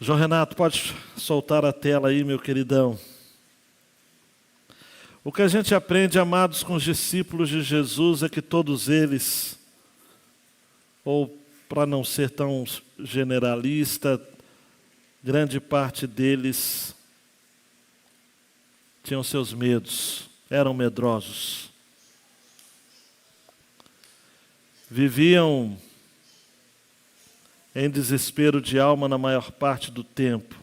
João Renato, pode soltar a tela aí, meu queridão. O que a gente aprende, amados, com os discípulos de Jesus é que todos eles, ou para não ser tão generalista, grande parte deles tinham seus medos, eram medrosos. Viviam em desespero de alma na maior parte do tempo.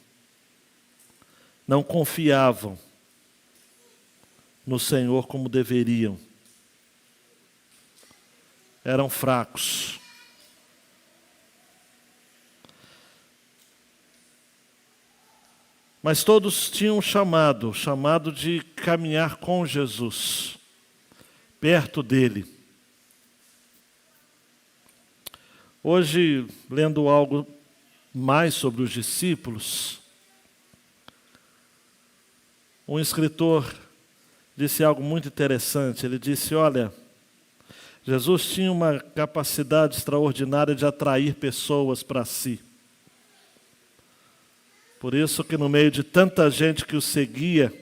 Não confiavam no Senhor como deveriam. Eram fracos. Mas todos tinham um chamado de caminhar com Jesus, perto dele. Hoje, lendo algo mais sobre os discípulos, um escritor disse algo muito interessante. Ele disse, olha, Jesus tinha uma capacidade extraordinária de atrair pessoas para si. Por isso que no meio de tanta gente que o seguia,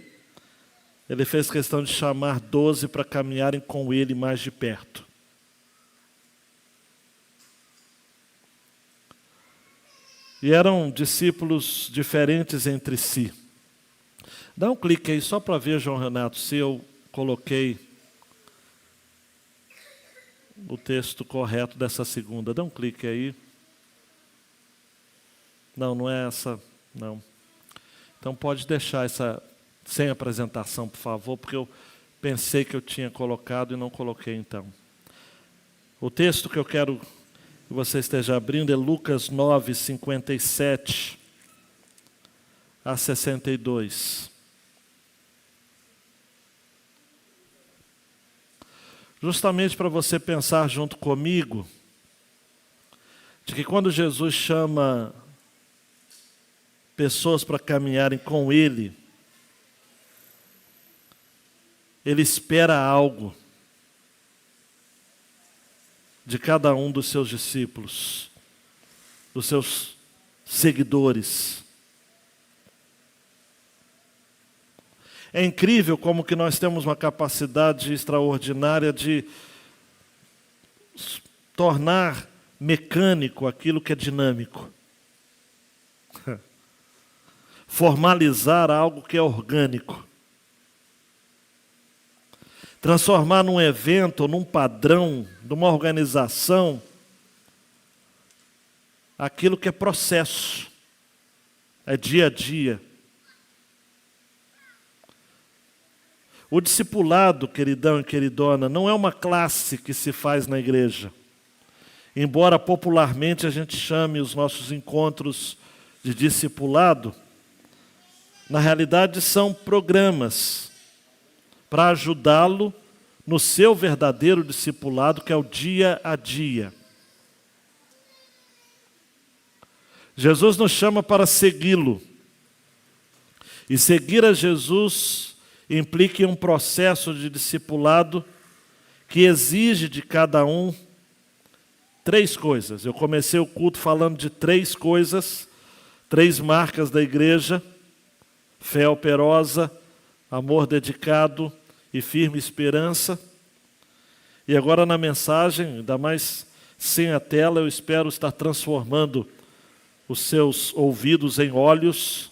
ele fez questão de chamar 12 para caminharem com ele mais de perto. E eram discípulos diferentes entre si. Dá um clique aí só para ver, João Renato, se eu coloquei o texto correto dessa segunda. Dá um clique aí. Não, não é essa, não. Então pode deixar essa sem apresentação, por favor, porque eu pensei que eu tinha colocado e não coloquei então. O texto que eu quero que você esteja abrindo é Lucas 9, 57 a 62. Justamente para você pensar junto comigo, de que quando Jesus chama pessoas para caminharem com Ele, Ele espera algo de cada um dos seus discípulos, dos seus seguidores. É incrível como que nós temos uma capacidade extraordinária de tornar mecânico aquilo que é dinâmico. Formalizar algo que é orgânico. Transformar num evento, num padrão, numa organização, aquilo que é processo, é dia a dia. O discipulado, queridão e queridona, não é uma classe que se faz na igreja. Embora popularmente a gente chame os nossos encontros de discipulado, na realidade são programas para ajudá-lo no seu verdadeiro discipulado, que é o dia a dia. Jesus nos chama para segui-lo. E seguir a Jesus implica em um processo de discipulado que exige de cada um 3 coisas. Eu comecei o culto falando de 3 coisas, 3 marcas da igreja: fé operosa, amor dedicado e firme esperança. E agora na mensagem, ainda mais sem a tela, eu espero estar transformando os seus ouvidos em olhos,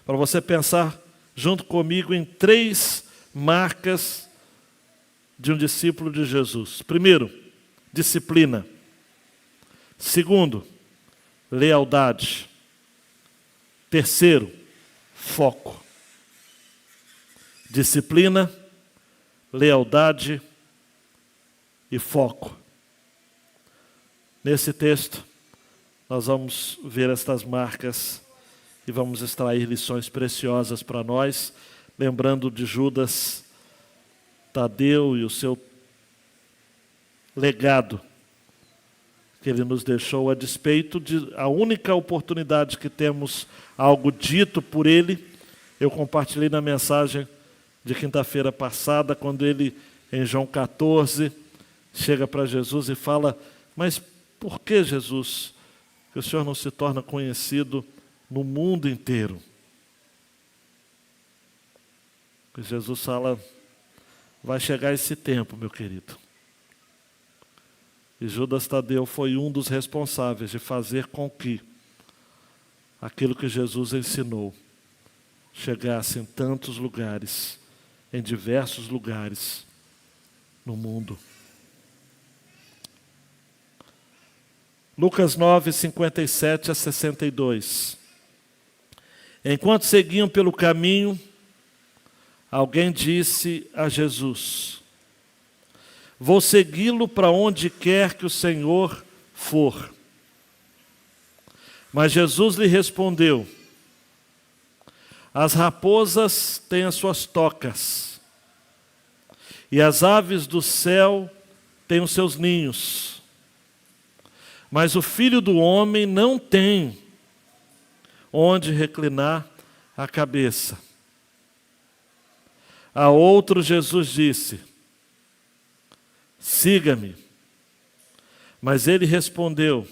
para você pensar junto comigo em 3 marcas de um discípulo de Jesus. Primeiro, disciplina. Segundo, lealdade. Terceiro, foco. Disciplina, lealdade e foco. Nesse texto, nós vamos ver estas marcas e vamos extrair lições preciosas para nós, lembrando de Judas Tadeu e o seu legado que ele nos deixou, a despeito de a única oportunidade que temos algo dito por ele. Eu compartilhei na mensagem de quinta-feira passada, quando ele, em João 14, chega para Jesus e fala: mas por que, Jesus, que o Senhor não se torna conhecido no mundo inteiro. Porque Jesus fala, vai chegar esse tempo, meu querido. E Judas Tadeu foi um dos responsáveis de fazer com que aquilo que Jesus ensinou chegasse em tantos lugares, em diversos lugares no mundo. Lucas 9, 57 a 62. Enquanto seguiam pelo caminho, alguém disse a Jesus, vou segui-lo para onde quer que o Senhor for. Mas Jesus lhe respondeu, as raposas têm as suas tocas, e as aves do céu têm os seus ninhos, mas o Filho do Homem não tem onde reclinar a cabeça. A outro Jesus disse, siga-me. Mas ele respondeu,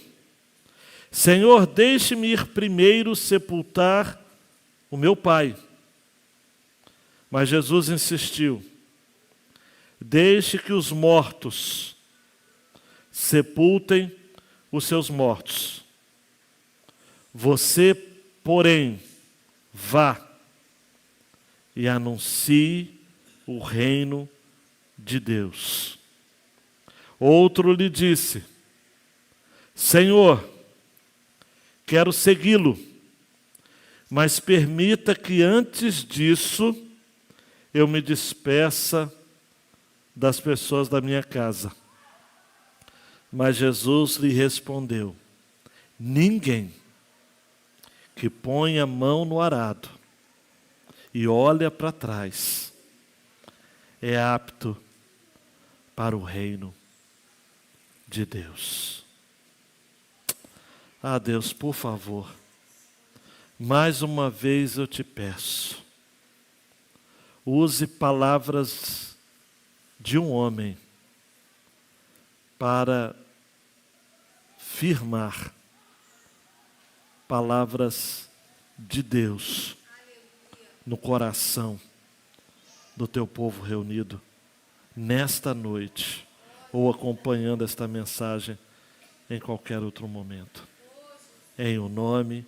Senhor, deixe-me ir primeiro sepultar o meu pai. Mas Jesus insistiu, deixe que os mortos sepultem os seus mortos. Você, porém, vá e anuncie o reino de Deus. Outro lhe disse, Senhor, quero segui-lo, mas permita que antes disso eu me despeça das pessoas da minha casa. Mas Jesus lhe respondeu, ninguém que põe a mão no arado e olha para trás é apto para o reino de Deus. Ah, Deus, por favor, mais uma vez eu te peço, use palavras de um homem para firmar palavras de Deus no coração do teu povo reunido nesta noite, ou acompanhando esta mensagem em qualquer outro momento. Em o nome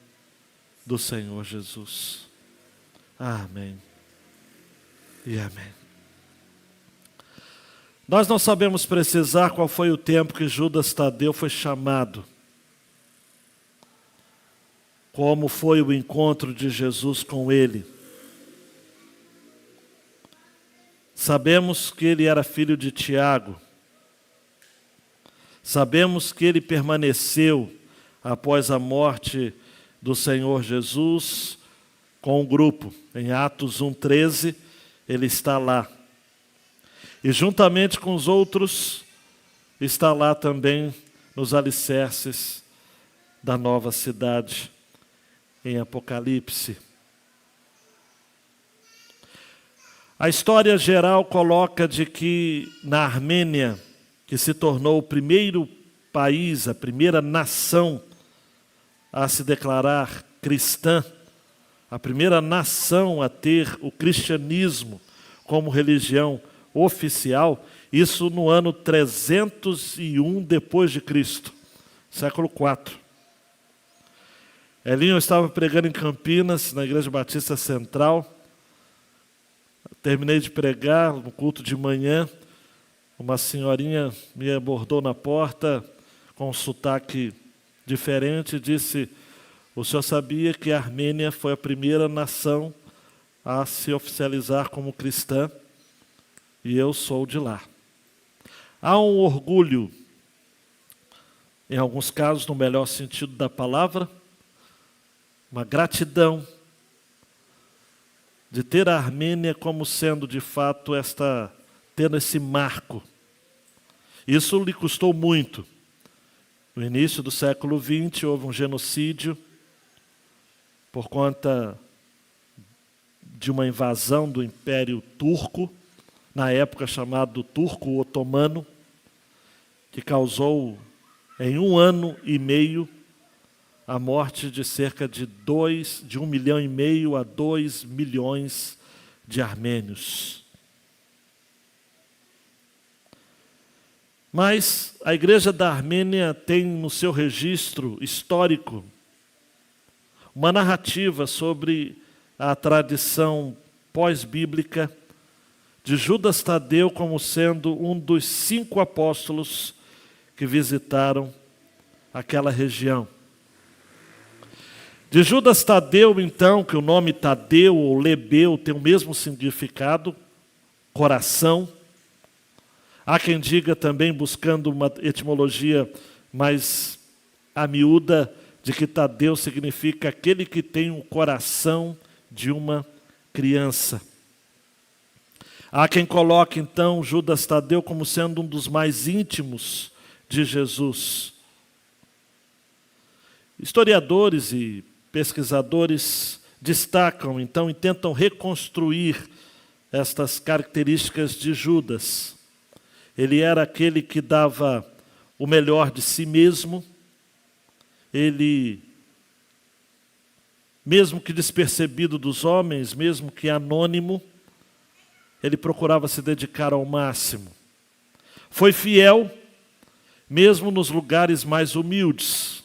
do Senhor Jesus. Amém e amém. Nós não sabemos precisar qual foi o tempo que Judas Tadeu foi chamado. Como foi o encontro de Jesus com ele. Sabemos que ele era filho de Tiago. Sabemos que ele permaneceu após a morte do Senhor Jesus com o grupo. Em Atos 1:13, ele está lá. E juntamente com os outros, está lá também nos alicerces da nova cidade, em Apocalipse. A história geral coloca de que na Armênia, que se tornou o primeiro país, a primeira nação a se declarar cristã, a primeira nação a ter o cristianismo como religião oficial, isso no ano 301 depois de Cristo, século IV. Elinho estava pregando em Campinas, na Igreja Batista Central. Terminei de pregar no culto de manhã. Uma senhorinha me abordou na porta com um sotaque diferente e disse, o senhor sabia que a Armênia foi a primeira nação a se oficializar como cristã? E eu sou de lá. Há um orgulho, em alguns casos, no melhor sentido da palavra, uma gratidão de ter a Armênia como sendo, de fato, tendo esse marco. Isso lhe custou muito. No início do século XX, houve um genocídio por conta de uma invasão do Império Turco, na época chamado Turco Otomano, que causou em 1 ano e meio a morte de cerca de 1,5 milhão a 2 milhões de armênios. Mas a Igreja da Armênia tem no seu registro histórico uma narrativa sobre a tradição pós-bíblica de Judas Tadeu como sendo um dos 5 apóstolos que visitaram aquela região. De Judas Tadeu, então, que o nome Tadeu ou Lebeu tem o mesmo significado, coração. Há quem diga também, buscando uma etimologia mais amiúda, de que Tadeu significa aquele que tem o coração de uma criança. Há quem coloque, então, Judas Tadeu como sendo um dos mais íntimos de Jesus. Historiadores e pesquisadores destacam, então, e tentam reconstruir estas características de Judas. Ele era aquele que dava o melhor de si mesmo. Ele, mesmo que despercebido dos homens, mesmo que anônimo, ele procurava se dedicar ao máximo. Foi fiel, mesmo nos lugares mais humildes.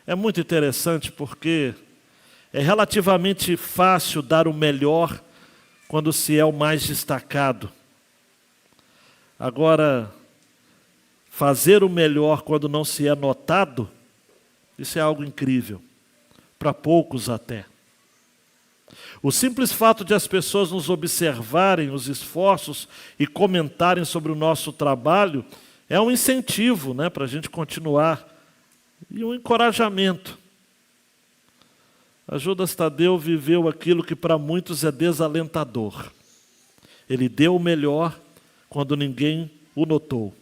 É muito interessante porque é relativamente fácil dar o melhor quando se é o mais destacado. Agora, fazer o melhor quando não se é notado, isso é algo incrível, para poucos até. O simples fato de as pessoas nos observarem os esforços e comentarem sobre o nosso trabalho é um incentivo, para a gente continuar e um encorajamento. A Judas Tadeu viveu aquilo que para muitos é desalentador. Ele deu o melhor quando ninguém o notou,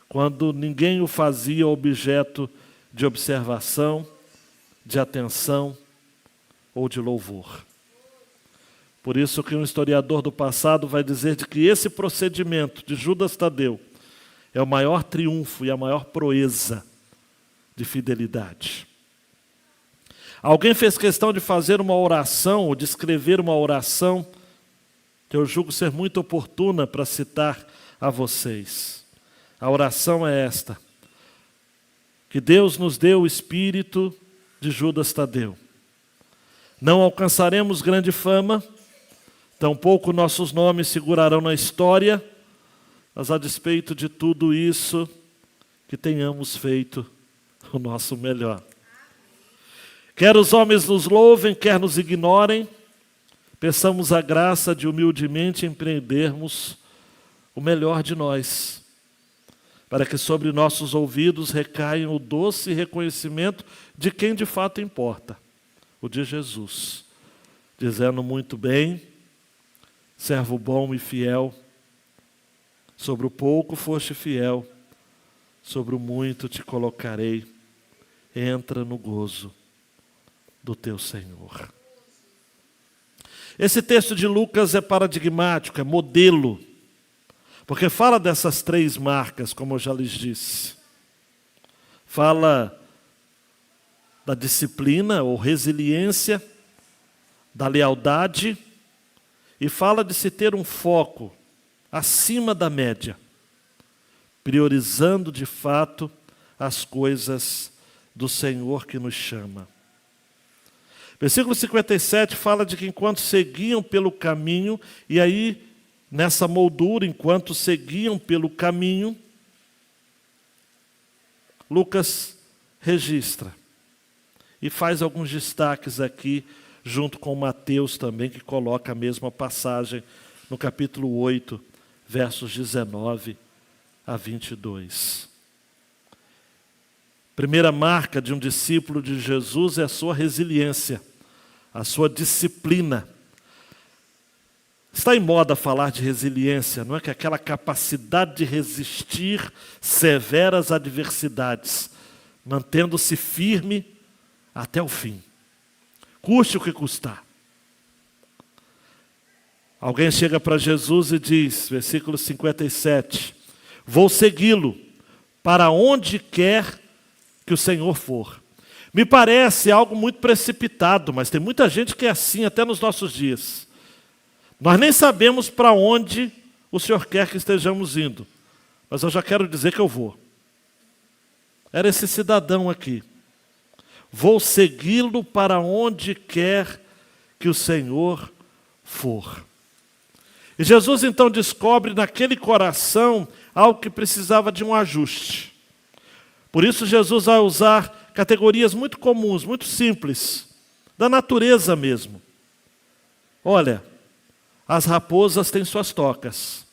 quando ninguém o fazia objeto de observação, de atenção ou de louvor. Por isso que um historiador do passado vai dizer de que esse procedimento de Judas Tadeu é o maior triunfo e a maior proeza de fidelidade. Alguém fez questão de fazer uma oração, ou de escrever uma oração, que eu julgo ser muito oportuna para citar a vocês. A oração é esta: que Deus nos dê o espírito de Judas Tadeu. Não alcançaremos grande fama, tampouco nossos nomes figurarão na história, mas a despeito de tudo isso, que tenhamos feito o nosso melhor. Quer os homens nos louvem, quer nos ignorem, peçamos a graça de humildemente empreendermos o melhor de nós, para que sobre nossos ouvidos recaia o doce reconhecimento de quem de fato importa, o de Jesus, dizendo muito bem: servo bom e fiel, sobre o pouco foste fiel, sobre o muito te colocarei, entra no gozo do teu Senhor. Esse texto de Lucas é paradigmático, é modelo, porque fala dessas 3 marcas, como eu já lhes disse. Fala da disciplina ou resiliência, da lealdade, e fala de se ter um foco acima da média, priorizando de fato as coisas do Senhor que nos chama. Versículo 57 fala de que enquanto seguiam pelo caminho, e aí nessa moldura, enquanto seguiam pelo caminho, Lucas registra e faz alguns destaques aqui, junto com Mateus também, que coloca a mesma passagem no capítulo 8, versos 19 a 22. Primeira marca de um discípulo de Jesus é a sua resiliência, a sua disciplina. Está em moda falar de resiliência, não é? Que é aquela capacidade de resistir severas adversidades, mantendo-se firme até o fim, custe o que custar. Alguém chega para Jesus e diz, versículo 57, vou segui-lo para onde quer que o Senhor for. Me parece algo muito precipitado, mas tem muita gente que é assim até nos nossos dias. Nós nem sabemos para onde o Senhor quer que estejamos indo, mas eu já quero dizer que eu vou. Era esse cidadão aqui. Vou segui-lo para onde quer que o Senhor for. E Jesus então descobre naquele coração algo que precisava de um ajuste. Por isso Jesus vai usar categorias muito comuns, muito simples, da natureza mesmo. Olha, as raposas têm suas tocas,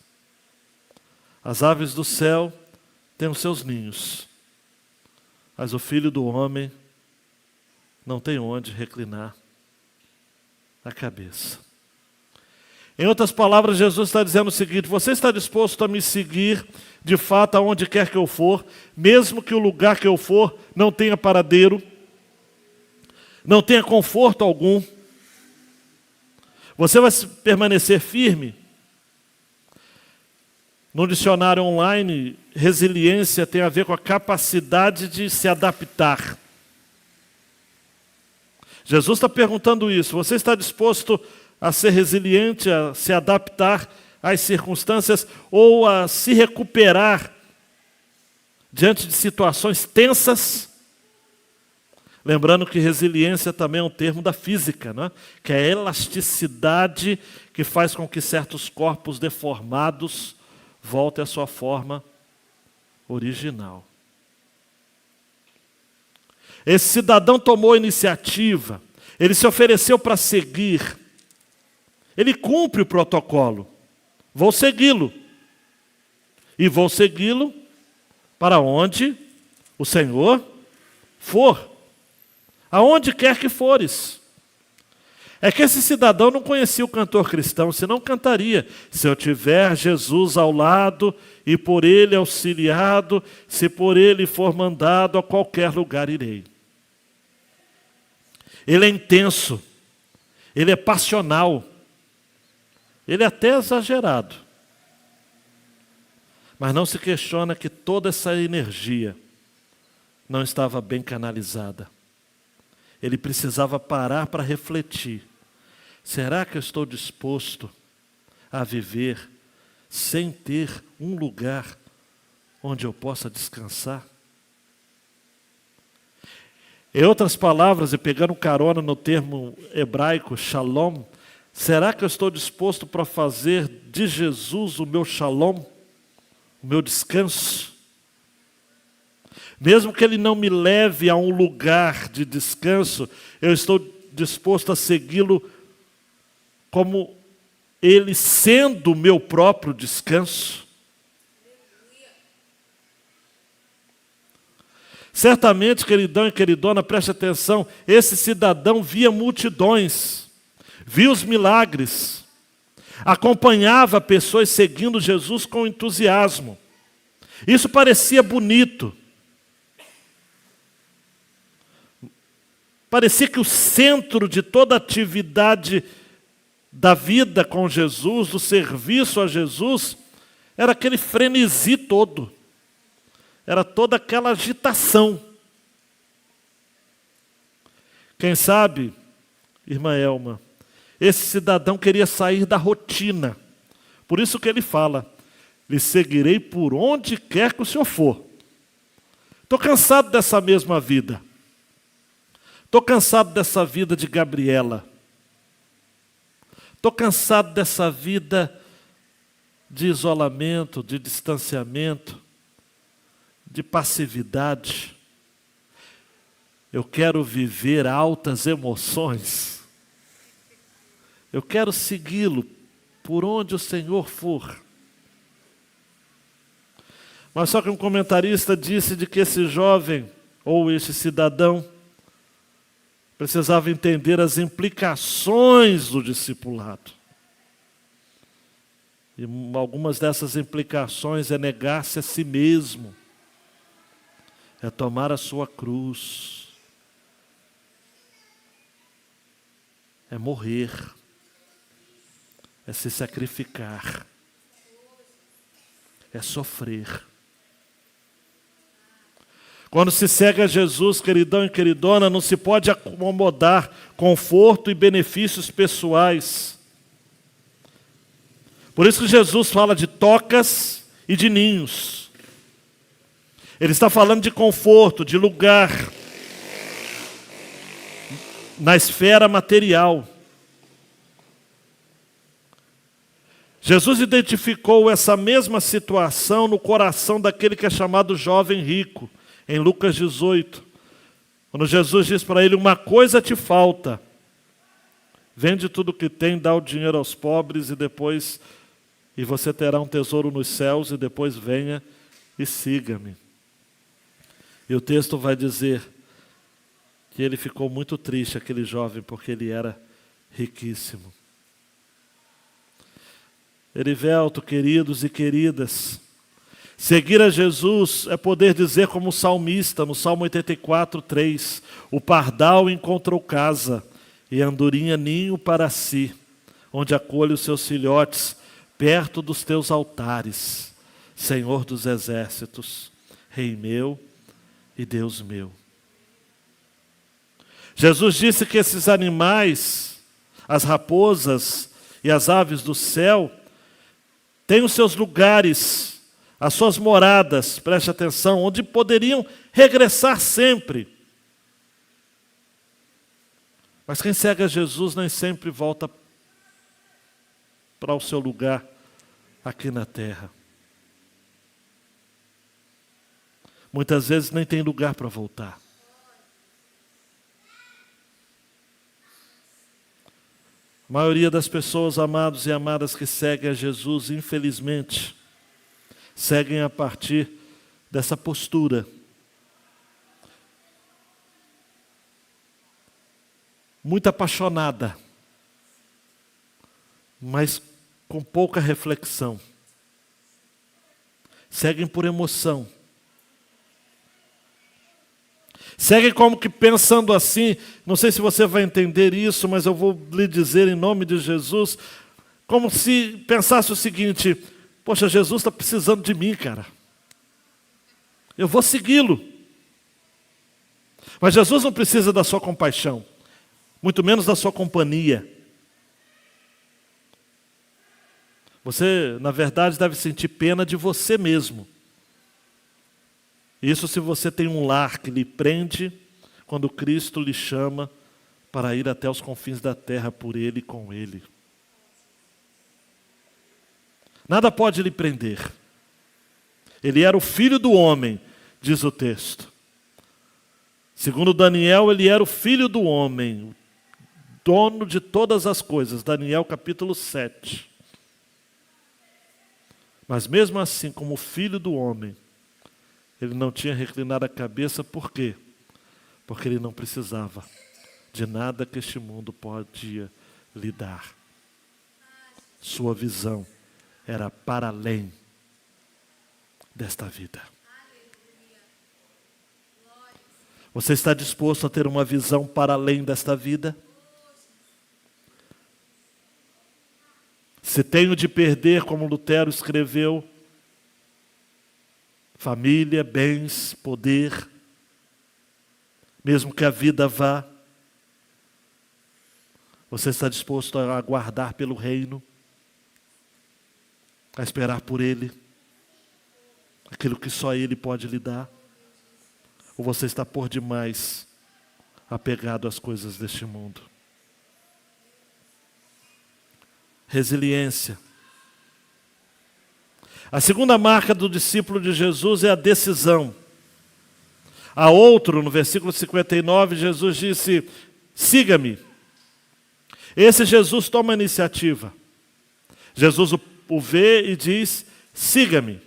as aves do céu têm os seus ninhos, mas o Filho do Homem não tem onde reclinar a cabeça. Em outras palavras, Jesus está dizendo o seguinte: você está disposto a me seguir de fato aonde quer que eu for, mesmo que o lugar que eu for não tenha paradeiro, não tenha conforto algum? Você vai permanecer firme? No dicionário online, resiliência tem a ver com a capacidade de se adaptar. Jesus está perguntando isso. Você está disposto a ser resiliente, a se adaptar às circunstâncias ou a se recuperar diante de situações tensas? Lembrando que resiliência também é um termo da física, né? Que é a elasticidade que faz com que certos corpos deformados voltem à sua forma original. Esse cidadão tomou a iniciativa, ele se ofereceu para seguir, ele cumpre o protocolo. Vou segui-lo. E vou segui-lo para onde o Senhor for. Aonde quer que fores. É que esse cidadão não conhecia o cantor cristão, senão cantaria: se eu tiver Jesus ao lado e por ele auxiliado, se por ele for mandado, a qualquer lugar irei. Ele é intenso, ele é passional, ele é até exagerado. Mas não se questiona que toda essa energia não estava bem canalizada. Ele precisava parar para refletir. Será que eu estou disposto a viver sem ter um lugar onde eu possa descansar? Em outras palavras, e pegando carona no termo hebraico, shalom, será que eu estou disposto para fazer de Jesus o meu shalom, o meu descanso? Mesmo que ele não me leve a um lugar de descanso, eu estou disposto a segui-lo como ele sendo o meu próprio descanso? Certamente, queridão e queridona, preste atenção, esse cidadão via multidões, via os milagres, acompanhava pessoas seguindo Jesus com entusiasmo. Isso parecia bonito. Parecia que o centro de toda a atividade da vida com Jesus, do serviço a Jesus, era aquele frenesi todo. Era toda aquela agitação. Quem sabe, irmã Elma, esse cidadão queria sair da rotina. Por isso que ele fala: lhe seguirei por onde quer que o Senhor for. Estou cansado dessa mesma vida. Estou cansado dessa vida de Gabriela. Estou cansado dessa vida de isolamento, de distanciamento, de passividade. Eu quero viver altas emoções. Eu quero segui-lo por onde o Senhor for. Mas só que um comentarista disse de que esse jovem, ou esse cidadão, precisava entender as implicações do discipulado. E algumas dessas implicações é negar-se a si mesmo, é tomar a sua cruz, é morrer, é se sacrificar, é sofrer. Quando se segue a Jesus, queridão e queridona, não se pode acomodar conforto e benefícios pessoais. Por isso que Jesus fala de tocas e de ninhos. Ele está falando de conforto, de lugar na esfera material. Jesus identificou essa mesma situação no coração daquele que é chamado jovem rico, em Lucas 18. Quando Jesus diz para ele: uma coisa te falta, vende tudo o que tem, dá o dinheiro aos pobres e você terá um tesouro nos céus, e depois venha e siga-me. E o texto vai dizer que ele ficou muito triste, aquele jovem, porque ele era riquíssimo. Erivelto, queridos e queridas, seguir a Jesus é poder dizer como o salmista, no Salmo 84:3, o pardal encontrou casa e a andorinha ninho para si, onde acolhe os seus filhotes, perto dos teus altares, Senhor dos exércitos, Rei meu e Deus meu. Jesus disse que esses animais, as raposas e as aves do céu, têm os seus lugares, as suas moradas, preste atenção, onde poderiam regressar sempre. Mas quem segue a Jesus nem sempre volta para o seu lugar aqui na terra. Muitas vezes nem tem lugar para voltar. A maioria das pessoas, amados e amadas, que seguem a Jesus, infelizmente, seguem a partir dessa postura. Muito apaixonada, mas com pouca reflexão. Seguem por emoção. Seguem como que pensando assim, não sei se você vai entender isso, mas eu vou lhe dizer em nome de Jesus, como se pensasse o seguinte: poxa, Jesus está precisando de mim, cara. Eu vou segui-lo. Mas Jesus não precisa da sua compaixão, muito menos da sua companhia. Você, na verdade, deve sentir pena de você mesmo. Isso se você tem um lar que lhe prende quando Cristo lhe chama para ir até os confins da terra por Ele e com Ele. Nada pode lhe prender. Ele era o Filho do homem, diz o texto. Segundo Daniel, ele era o Filho do homem, o dono de todas as coisas. Daniel capítulo 7. Mas mesmo assim, como Filho do homem, ele não tinha reclinado a cabeça, por quê? Porque ele não precisava de nada que este mundo podia lhe dar. Sua visão era para além desta vida. Você está disposto a ter uma visão para além desta vida? Se tenho de perder, como Lutero escreveu, família, bens, poder, mesmo que a vida vá, você está disposto a aguardar pelo reino, a esperar por Ele, aquilo que só Ele pode lhe dar? Ou você está por demais apegado às coisas deste mundo? Resiliência. A segunda marca do discípulo de Jesus é a decisão. A outro, no versículo 59, Jesus disse: siga-me. Esse Jesus toma a iniciativa. Jesus o vê e diz: siga-me.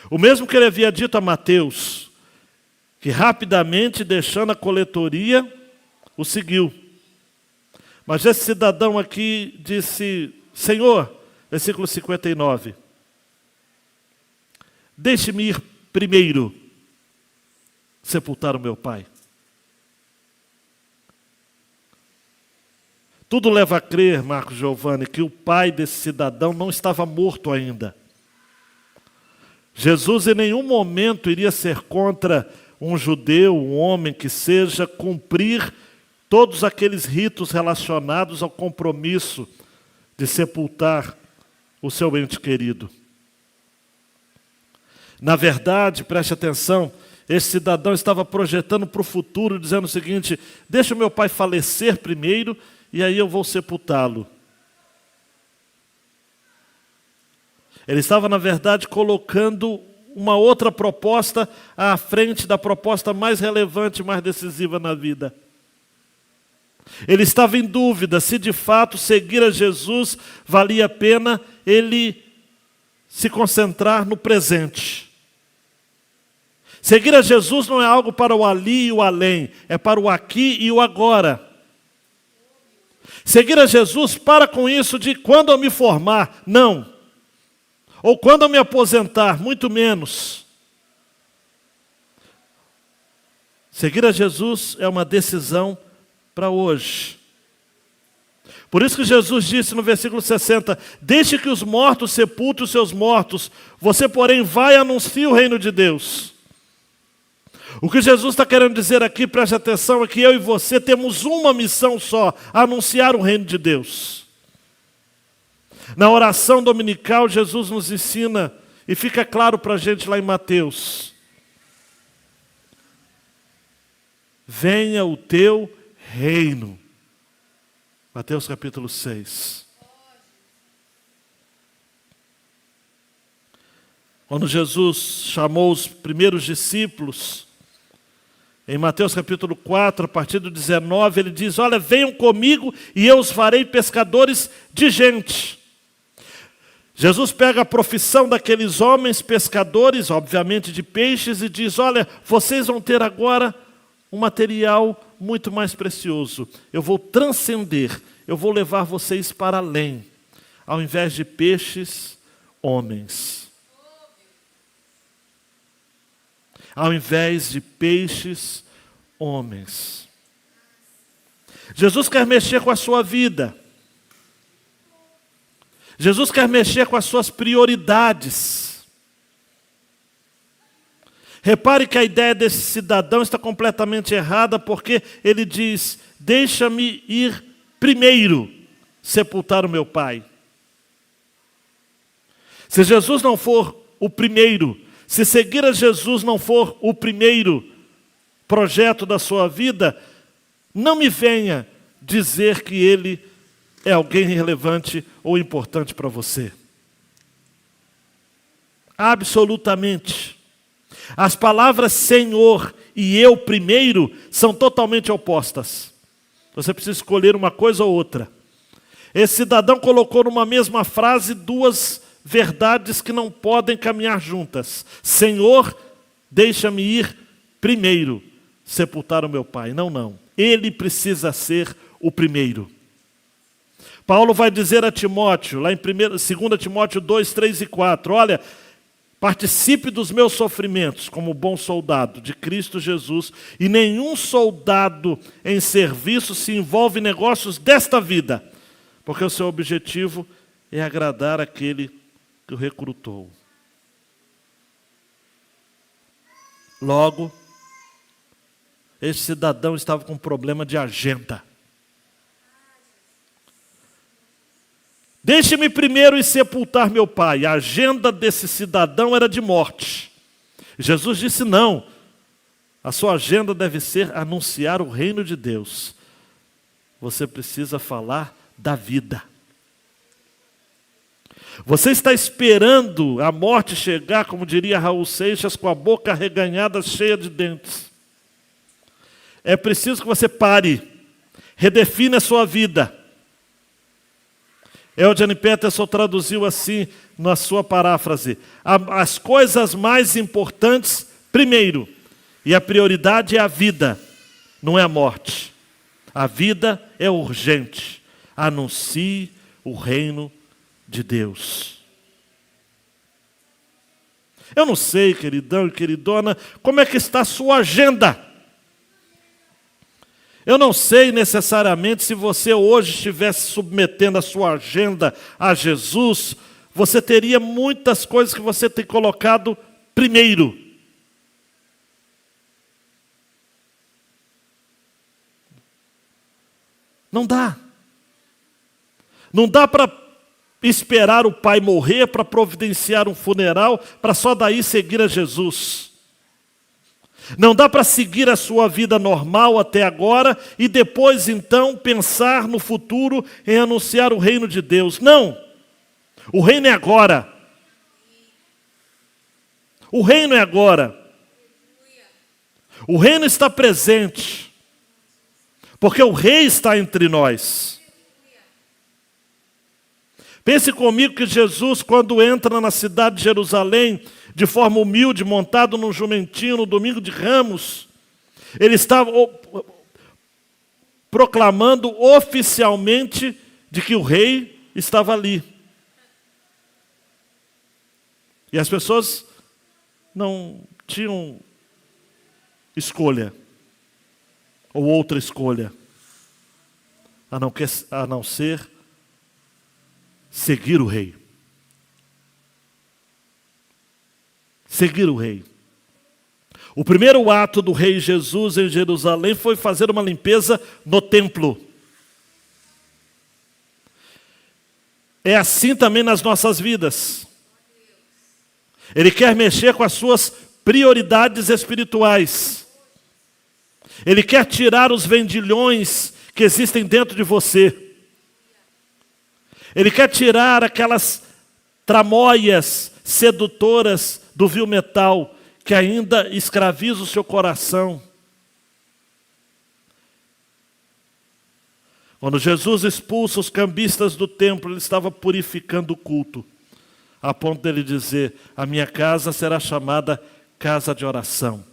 O mesmo que ele havia dito a Mateus, que rapidamente, deixando a coletoria, o seguiu. Mas esse cidadão aqui disse: Senhor, versículo 59, deixe-me ir primeiro sepultar o meu pai. Tudo leva a crer, Marcos Giovanni, que o pai desse cidadão não estava morto ainda. Jesus em nenhum momento iria ser contra um judeu, um homem que seja, cumprir todos aqueles ritos relacionados ao compromisso de sepultar o seu ente querido. Na verdade, preste atenção, esse cidadão estava projetando para o futuro, dizendo o seguinte: deixa o meu pai falecer primeiro e aí eu vou sepultá-lo. Ele estava, na verdade, colocando uma outra proposta à frente da proposta mais relevante, mais decisiva na vida. Ele estava em dúvida se de fato seguir a Jesus valia a pena ele se concentrar no presente. Seguir a Jesus não é algo para o ali e o além, é para o aqui e o agora. Seguir a Jesus, para com isso de quando eu me formar, não. Ou quando eu me aposentar, muito menos. Seguir a Jesus é uma decisão para hoje. Por isso que Jesus disse no versículo 60, deixe que os mortos sepultem os seus mortos, você, porém, vai e anuncia o reino de Deus. O que Jesus está querendo dizer aqui, preste atenção, é que eu e você temos uma missão só, anunciar o reino de Deus. Na oração dominical, Jesus nos ensina, e fica claro para a gente lá em Mateus: venha o teu reino. Mateus capítulo 6. Quando Jesus chamou os primeiros discípulos, em Mateus capítulo 4, a partir do 19, ele diz: olha, venham comigo e eu os farei pescadores de gente. Jesus pega a profissão daqueles homens pescadores, obviamente de peixes, e diz: olha, vocês vão ter agora um material muito mais precioso. Eu vou transcender, eu vou levar vocês para além. Ao invés de peixes, homens. Ao invés de peixes, homens. Jesus quer mexer com a sua vida. Jesus quer mexer com as suas prioridades. Repare que a ideia desse cidadão está completamente errada, porque ele diz: deixa-me ir primeiro sepultar o meu pai. Se Jesus não for o primeiro, se seguir a Jesus não for o primeiro projeto da sua vida, não me venha dizer que ele é alguém relevante ou importante para você. Absolutamente. As palavras Senhor e eu primeiro são totalmente opostas. Você precisa escolher uma coisa ou outra. Esse cidadão colocou numa mesma frase duas verdades que não podem caminhar juntas. Senhor, deixa-me ir primeiro sepultar o meu pai. Não, não. Ele precisa ser o primeiro. Paulo vai dizer a Timóteo, lá em 2 Timóteo 2, 3 e 4, olha, participe dos meus sofrimentos como bom soldado de Cristo Jesus, e nenhum soldado em serviço se envolve em negócios desta vida, porque o seu objetivo é agradar aquele que o recrutou. Logo, esse cidadão estava com um problema de agenda. Deixe-me primeiro ir sepultar meu pai. A agenda desse cidadão era de morte. Jesus disse: não, a sua agenda deve ser anunciar o reino de Deus. Você precisa falar da vida. Você está esperando a morte chegar, como diria Raul Seixas, com a boca arreganhada, cheia de dentes. É preciso que você pare, redefina a sua vida. Eugene Peterson traduziu assim na sua paráfrase: as coisas mais importantes primeiro, e a prioridade é a vida, não é a morte. A vida é urgente. Anuncie o reino de Deus. Eu não sei, queridão e queridona, como é que está a sua agenda. Eu não sei necessariamente se você hoje estivesse submetendo a sua agenda a Jesus, você teria muitas coisas que você tem colocado primeiro. Não dá. Não dá para esperar o pai morrer para providenciar um funeral, para só daí seguir a Jesus. Não dá para seguir a sua vida normal até agora e depois então pensar no futuro em anunciar o reino de Deus. Não! O reino é agora. O reino é agora. O reino está presente. Porque o rei está entre nós. Pense comigo que Jesus, quando entra na cidade de Jerusalém, de forma humilde, montado num jumentinho no domingo de Ramos, ele estava proclamando oficialmente de que o rei estava ali. E as pessoas não tinham escolha, ou outra escolha, a não ser seguir o rei. Seguir o rei. O primeiro ato do rei Jesus em Jerusalém foi fazer uma limpeza no templo. É assim também nas nossas vidas. Ele quer mexer com as suas prioridades espirituais. Ele quer tirar os vendilhões que existem dentro de você. Ele quer tirar aquelas tramóias sedutoras do vil metal que ainda escraviza o seu coração. Quando Jesus expulsa os cambistas do templo, ele estava purificando o culto, a ponto dele dizer: a minha casa será chamada casa de oração.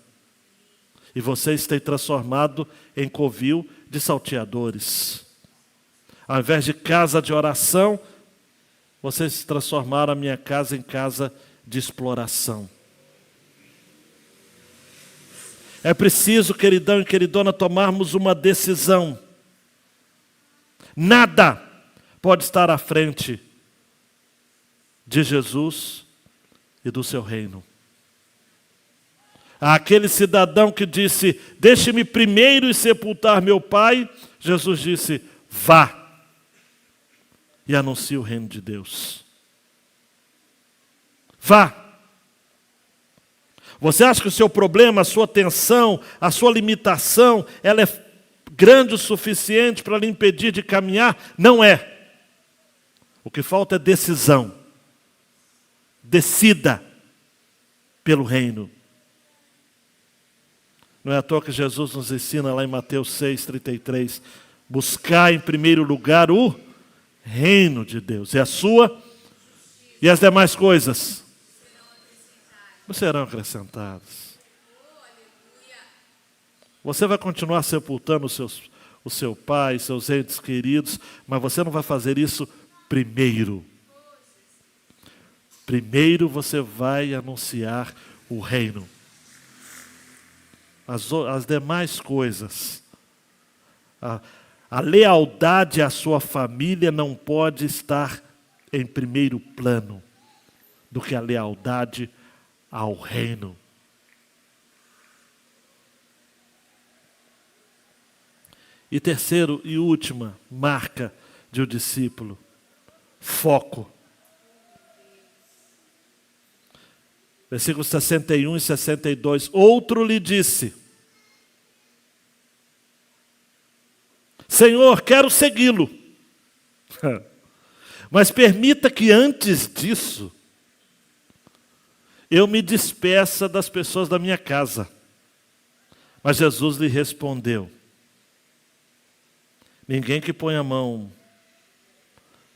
E vocês têm transformado em covil de salteadores. Ao invés de casa de oração, vocês transformaram a minha casa em casa de exploração. É preciso, queridão e queridona, tomarmos uma decisão. Nada pode estar à frente de Jesus e do seu reino. Aquele cidadão que disse: deixe-me primeiro sepultar meu pai, Jesus disse: vá e anuncie o reino de Deus. Vá. Você acha que o seu problema, a sua tensão, a sua limitação, ela é grande o suficiente para lhe impedir de caminhar? Não é. O que falta é decisão. Decida pelo reino. Não é à toa que Jesus nos ensina lá em Mateus 6,33, buscar em primeiro lugar o reino de Deus. E a sua e as demais coisas serão acrescentadas. Você vai continuar sepultando o seu pai, seus entes queridos, mas você não vai fazer isso primeiro. Primeiro você vai anunciar o reino. As demais coisas, a lealdade à sua família não pode estar em primeiro plano do que a lealdade ao reino. E terceiro e última marca de um discípulo: foco. Versículos 61 e 62. Outro lhe disse: Senhor, quero segui-lo. Mas permita que antes disso eu me despeça das pessoas da minha casa. Mas Jesus lhe respondeu: ninguém que põe a mão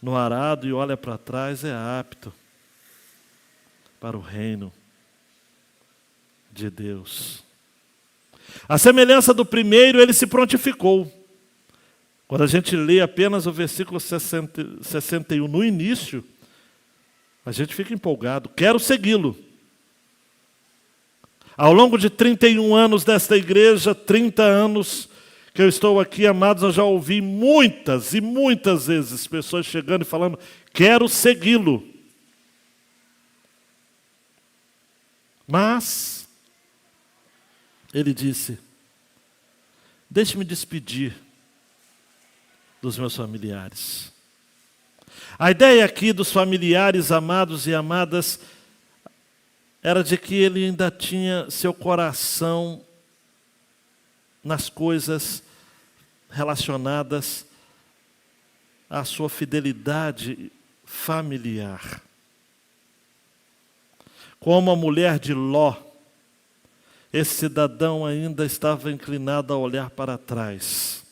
no arado e olha para trás é apto para o reino de Deus. A semelhança do primeiro, ele se prontificou. Quando a gente lê apenas o versículo 61 no início, a gente fica empolgado. Quero segui-lo. Ao longo de 31 anos desta igreja, 30 anos que eu estou aqui, amados, eu já ouvi muitas e muitas vezes pessoas chegando e falando: quero segui-lo. Mas ele disse: deixe-me despedir dos meus familiares. A ideia aqui dos familiares amados e amadas era de que ele ainda tinha seu coração nas coisas relacionadas à sua fidelidade familiar. Como a mulher de Ló, esse cidadão ainda estava inclinado a olhar para trás,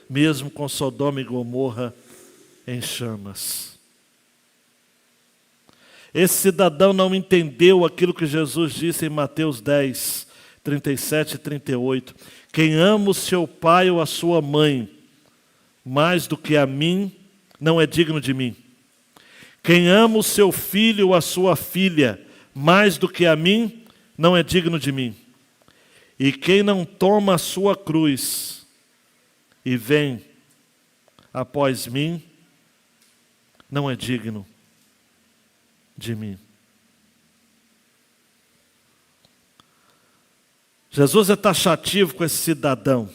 mesmo com Sodoma e Gomorra em chamas. Esse cidadão não entendeu aquilo que Jesus disse em Mateus 10, 37 e 38. Quem ama o seu pai ou a sua mãe mais do que a mim, não é digno de mim. Quem ama o seu filho ou a sua filha mais do que a mim, não é digno de mim. E quem não toma a sua cruz e vem após mim, não é digno de mim. Jesus é taxativo com esse cidadão.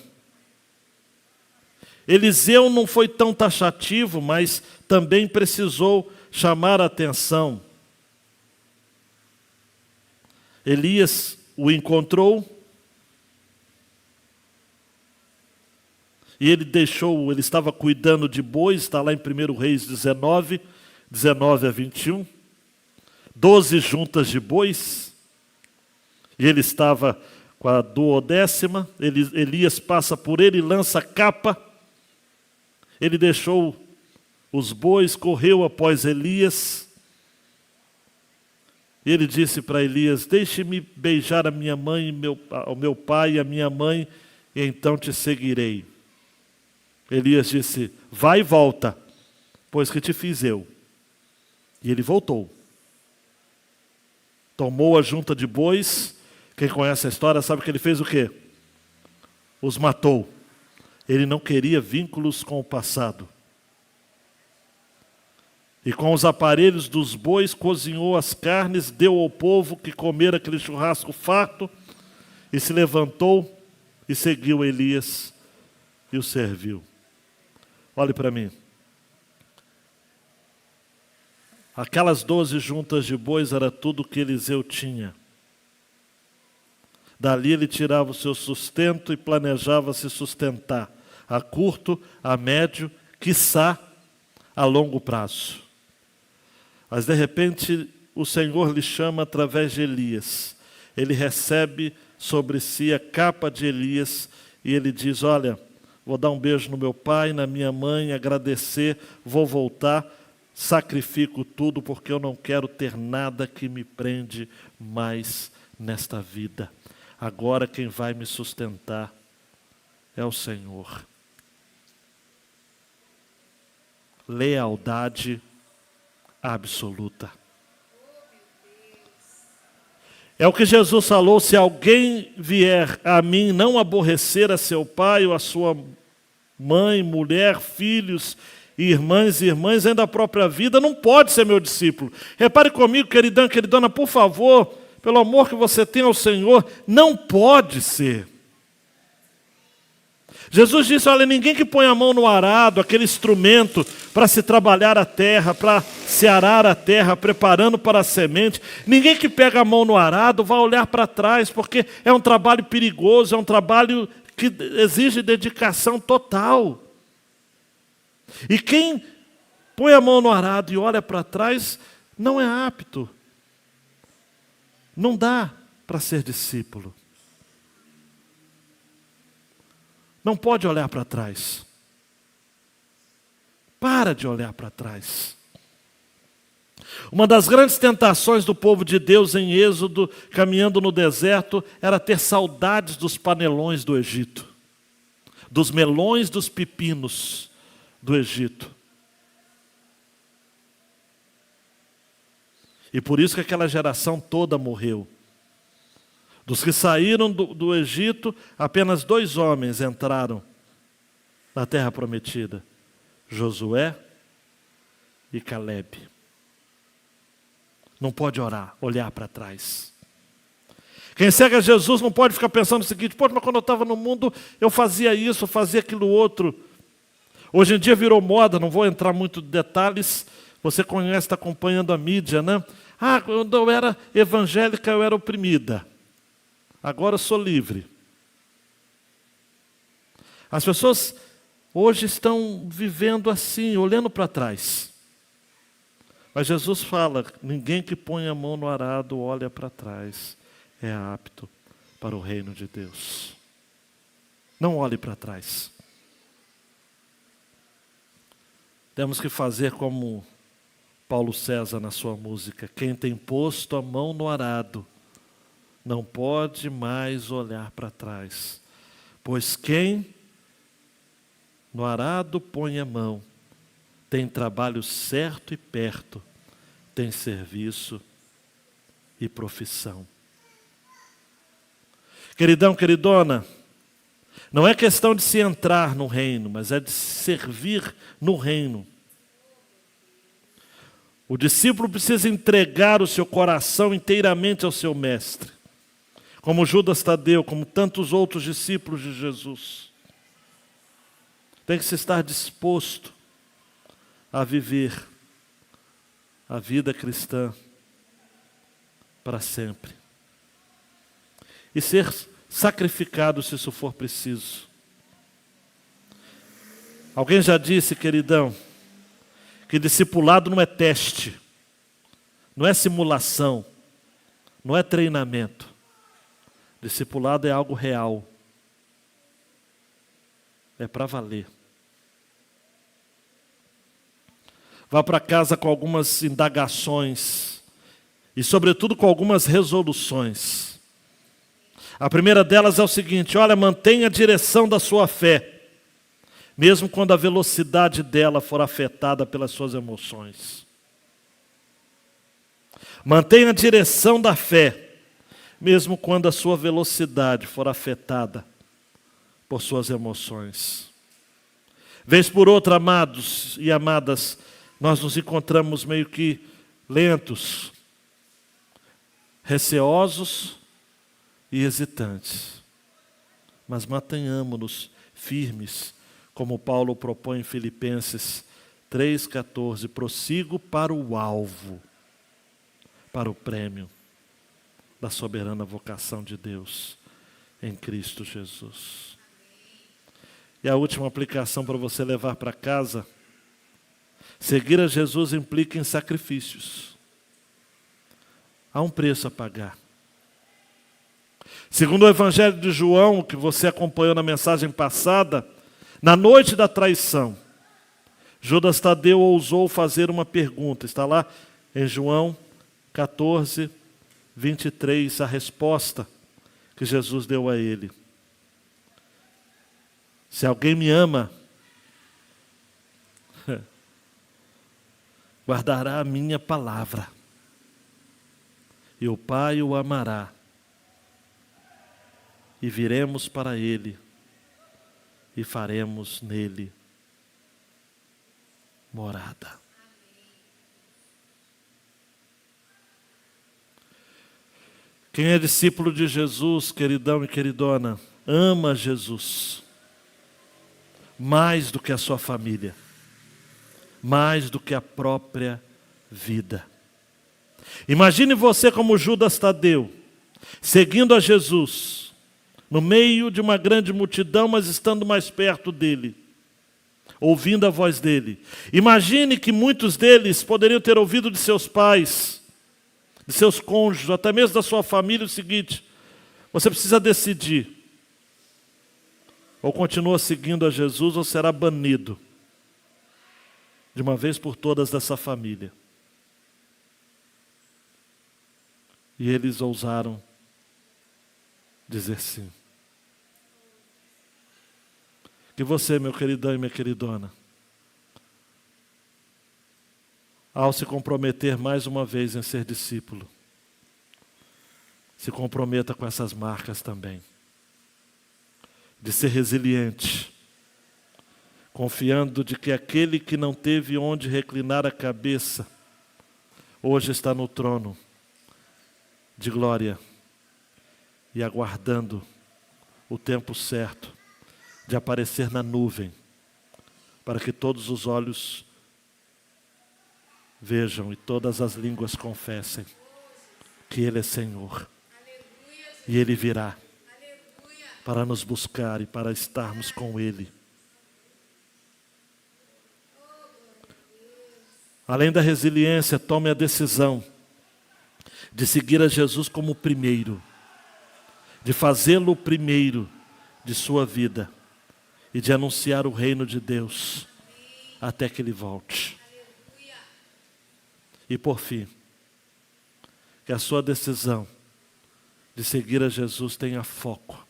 Eliseu não foi tão taxativo, mas também precisou chamar a atenção. Elias o encontrou e ele estava cuidando de bois, está lá em 1 Reis 19, 19 a 21, 12 juntas de bois, e ele estava com a 12ª, Elias passa por ele, lança a capa, ele deixou os bois, correu após Elias, e ele disse para Elias, deixe-me beijar a minha mãe, o meu pai e a minha mãe, e então te seguirei. Elias disse, vai e volta, pois que te fiz eu. E ele voltou. Tomou a junta de bois, quem conhece a história sabe que ele fez o quê? Os matou. Ele não queria vínculos com o passado. E com os aparelhos dos bois cozinhou as carnes, deu ao povo que comer aquele churrasco farto, e se levantou e seguiu Elias e o serviu. Olhe para mim. Aquelas 12 juntas de bois era tudo que Eliseu tinha. Dali ele tirava o seu sustento e planejava se sustentar a curto, a médio, quiçá a longo prazo. Mas de repente o Senhor lhe chama através de Elias. Ele recebe sobre si a capa de Elias e ele diz, olha, vou dar um beijo no meu pai, na minha mãe, agradecer, vou voltar, sacrifico tudo porque eu não quero ter nada que me prende mais nesta vida. Agora quem vai me sustentar é o Senhor. Lealdade absoluta. É o que Jesus falou, se alguém vier a mim não aborrecer a seu pai ou a sua mãe, mulher, filhos, irmãs e irmãs, ainda a própria vida, não pode ser meu discípulo. Repare comigo, queridão, queridona, por favor, pelo amor que você tem ao Senhor, não pode ser. Jesus disse, olha, ninguém que põe a mão no arado, aquele instrumento para se trabalhar a terra, para se arar a terra, preparando para a semente, ninguém que pega a mão no arado vai olhar para trás, porque é um trabalho perigoso, é um trabalho que exige dedicação total. E quem põe a mão no arado e olha para trás, não é apto. Não dá para ser discípulo. Não pode olhar para trás. Para de olhar para trás. Uma das grandes tentações do povo de Deus em Êxodo, caminhando no deserto, era ter saudades dos panelões do Egito, dos melões, dos pepinos do Egito. E por isso que aquela geração toda morreu. Dos que saíram do Egito, apenas 2 homens entraram na terra prometida, Josué e Calebe. Não pode olhar para trás. Quem segue a Jesus não pode ficar pensando o seguinte: pô, mas quando eu estava no mundo eu fazia isso, eu fazia aquilo outro. Hoje em dia virou moda, não vou entrar muito em detalhes, você conhece, está acompanhando a mídia, né? Ah, quando eu era evangélica eu era oprimida, agora eu sou livre. As pessoas hoje estão vivendo assim, olhando para trás. Mas Jesus fala: ninguém que põe a mão no arado olha para trás é apto para o reino de Deus. Não olhe para trás. Temos que fazer como Paulo César na sua música: quem tem posto a mão no arado não pode mais olhar para trás, pois quem no arado põe a mão tem trabalho certo e perto, tem serviço e profissão. Queridão, queridona, não é questão de se entrar no reino, mas é de servir no reino. O discípulo precisa entregar o seu coração inteiramente ao seu mestre, como Judas Tadeu, como tantos outros discípulos de Jesus. Tem que se estar disposto a viver a vida cristã para sempre. E ser sacrificado se isso for preciso. Alguém já disse, queridão, que discipulado não é teste, não é simulação, não é treinamento. Discipulado é algo real. É para valer. Vá para casa com algumas indagações e, sobretudo, com algumas resoluções. A primeira delas é o seguinte: olha, mantenha a direção da sua fé, mesmo quando a velocidade dela for afetada pelas suas emoções. Mantenha a direção da fé, mesmo quando a sua velocidade for afetada por suas emoções. Vez por outra, amados e amadas, nós nos encontramos meio que lentos, receosos e hesitantes. Mas mantenhamos-nos firmes, como Paulo propõe em Filipenses 3,14, prossigo para o alvo, para o prêmio da soberana vocação de Deus em Cristo Jesus. E a última aplicação para você levar para casa: seguir a Jesus implica em sacrifícios. Há um preço a pagar. Segundo o Evangelho de João, que você acompanhou na mensagem passada, na noite da traição, Judas Tadeu ousou fazer uma pergunta. Está lá em João 14, 23, a resposta que Jesus deu a ele. Se alguém me ama, guardará a minha palavra, e o Pai o amará, e viremos para ele, e faremos nele morada. Quem é discípulo de Jesus, queridão e queridona, ama Jesus mais do que a sua família, mais do que a própria vida. Imagine você como Judas Tadeu, seguindo a Jesus, no meio de uma grande multidão, mas estando mais perto dele, ouvindo a voz dele. Imagine que muitos deles poderiam ter ouvido de seus pais, de seus cônjuges, até mesmo da sua família, o seguinte: você precisa decidir, ou continua seguindo a Jesus, ou será banido de uma vez por todas dessa família. E eles ousaram dizer sim. Que você, meu queridão e minha queridona, ao se comprometer mais uma vez em ser discípulo, se comprometa com essas marcas também. De ser resiliente, confiando de que aquele que não teve onde reclinar a cabeça, hoje está no trono de glória e aguardando o tempo certo de aparecer na nuvem, para que todos os olhos vejam e todas as línguas confessem que Ele é Senhor. E Ele virá para nos buscar e para estarmos com Ele. Além da resiliência, tome a decisão de seguir a Jesus como o primeiro, de fazê-lo o primeiro de sua vida e de anunciar o reino de Deus até que Ele volte. E por fim, que a sua decisão de seguir a Jesus tenha foco,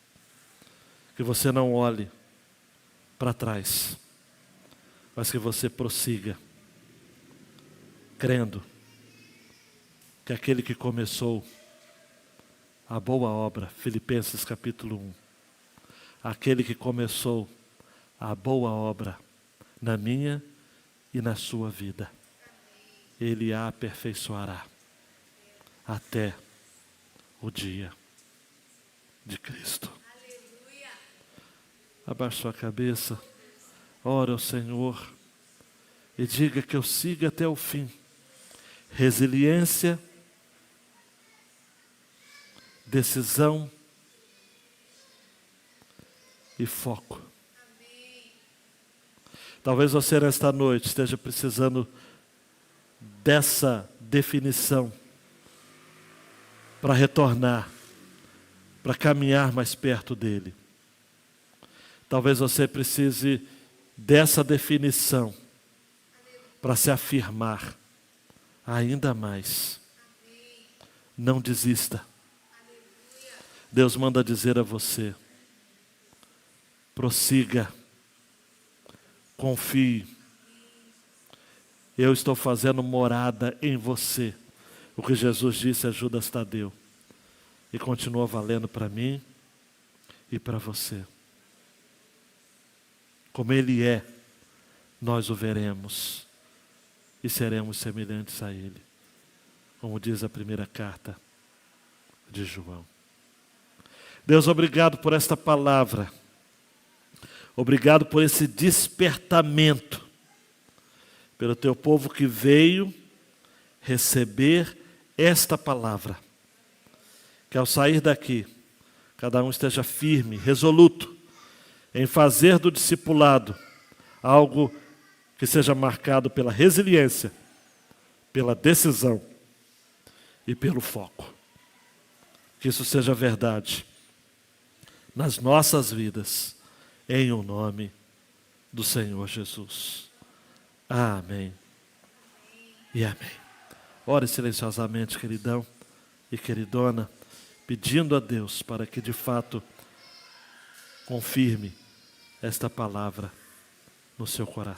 que você não olhe para trás, mas que você prossiga, crendo que aquele que começou a boa obra, Filipenses capítulo 1, aquele que começou a boa obra na minha e na sua vida, Ele a aperfeiçoará até o dia de Cristo. Abaixe sua cabeça, ore ao Senhor e diga que eu siga até o fim. Resiliência, decisão e foco. Talvez você nesta noite esteja precisando dessa definição para retornar, para caminhar mais perto dEle. Talvez você precise dessa definição para se afirmar ainda mais. Não desista. Deus manda dizer a você: prossiga, confie. Eu estou fazendo morada em você. O que Jesus disse a Judas Tadeu. E continua valendo para mim e para você. Como Ele é, nós o veremos e seremos semelhantes a Ele. Como diz a primeira carta de João. Deus, obrigado por esta palavra. Obrigado por esse despertamento. Pelo teu povo que veio receber esta palavra. Que ao sair daqui, cada um esteja firme, resoluto, em fazer do discipulado algo que seja marcado pela resiliência, pela decisão e pelo foco. Que isso seja verdade nas nossas vidas, em o nome do Senhor Jesus. Amém e amém. Ore silenciosamente, queridão e queridona, pedindo a Deus para que de fato confirme esta palavra no seu coração.